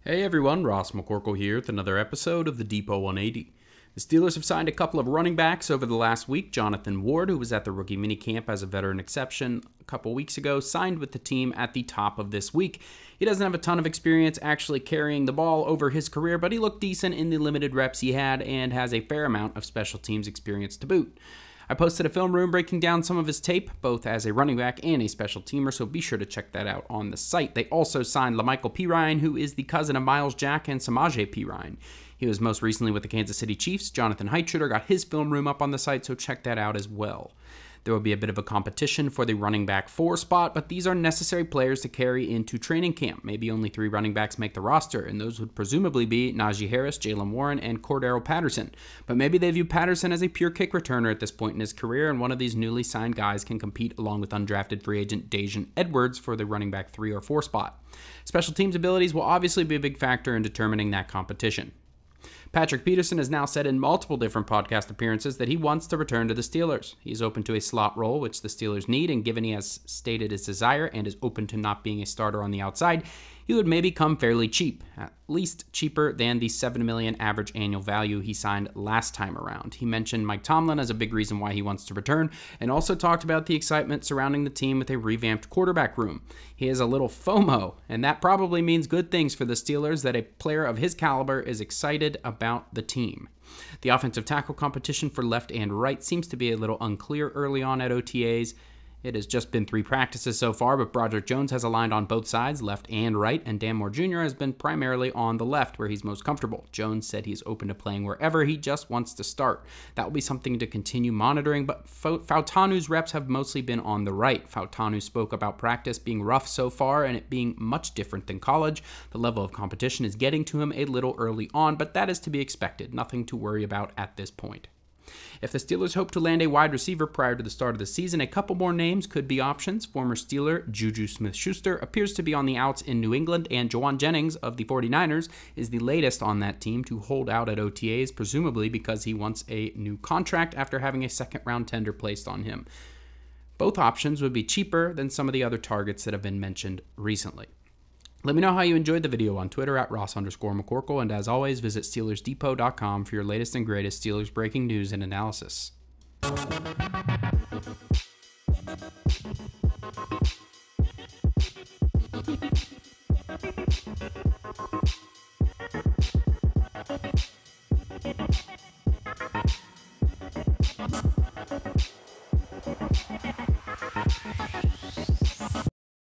Hey everyone, Ross McCorkle here with another episode of the Depot 180. The Steelers have signed a couple of running backs over the last week. Jonathan Ward, who was at the rookie minicamp as a veteran exception a couple weeks ago, signed with the team at the top of this week. He doesn't have a ton of experience actually carrying the ball over his career, but he looked decent in the limited reps he had and has a fair amount of special teams experience to boot. I posted a film room breaking down some of his tape, both as a running back and a special teamer, so be sure to check that out on the site. They also signed Perine, who is the cousin of Miles Jack and Samaje Perine. He was most recently with the Kansas City Chiefs. Jonathan Heitritter got his film room up on the site, so check that out as well. There will be a bit of a competition for the running back 4 spot, but these are necessary players to carry into training camp. Maybe only 3 running backs make the roster, and those would presumably be Najee Harris, Jaylen Warren, and Cordero Patterson. But maybe they view Patterson as a pure kick returner at this point in his career, and one of these newly signed guys can compete along with undrafted free agent Daijun Edwards for the running back 3 or 4 spot. Special teams abilities will obviously be a big factor in determining that competition. Patrick Peterson has now said in multiple different podcast appearances that he wants to return to the Steelers. He's open to a slot role, which the Steelers need, and given he has stated his desire and is open to not being a starter on the outside, he would maybe come fairly cheap, at least cheaper than the $7 million average annual value he signed last time around. He mentioned Mike Tomlin as a big reason why he wants to return, and also talked about the excitement surrounding the team with a revamped quarterback room. He has a little FOMO, and that probably means good things for the Steelers that a player of his caliber is excited about the team. The offensive tackle competition for left and right seems to be a little unclear early on at OTAs. It has just been 3 practices so far, but Broderick Jones has aligned on both sides, left and right, and Dan Moore Jr. has been primarily on the left, where he's most comfortable. Jones said he's open to playing wherever, he just wants to start. That will be something to continue monitoring, but Fautanu's reps have mostly been on the right. Fautanu spoke about practice being rough so far and it being much different than college. The level of competition is getting to him a little early on, but that is to be expected. Nothing to worry about at this point. If the Steelers hope to land a wide receiver prior to the start of the season, a couple more names could be options. Former Steeler Juju Smith-Schuster appears to be on the outs in New England, and Jawan Jennings of the 49ers is the latest on that team to hold out at OTAs, presumably because he wants a new contract after having a second-round tender placed on him. Both options would be cheaper than some of the other targets that have been mentioned recently. Let me know how you enjoyed the video on Twitter at Ross_McCorkle, and as always, visit SteelersDepot.com for your latest and greatest Steelers breaking news and analysis.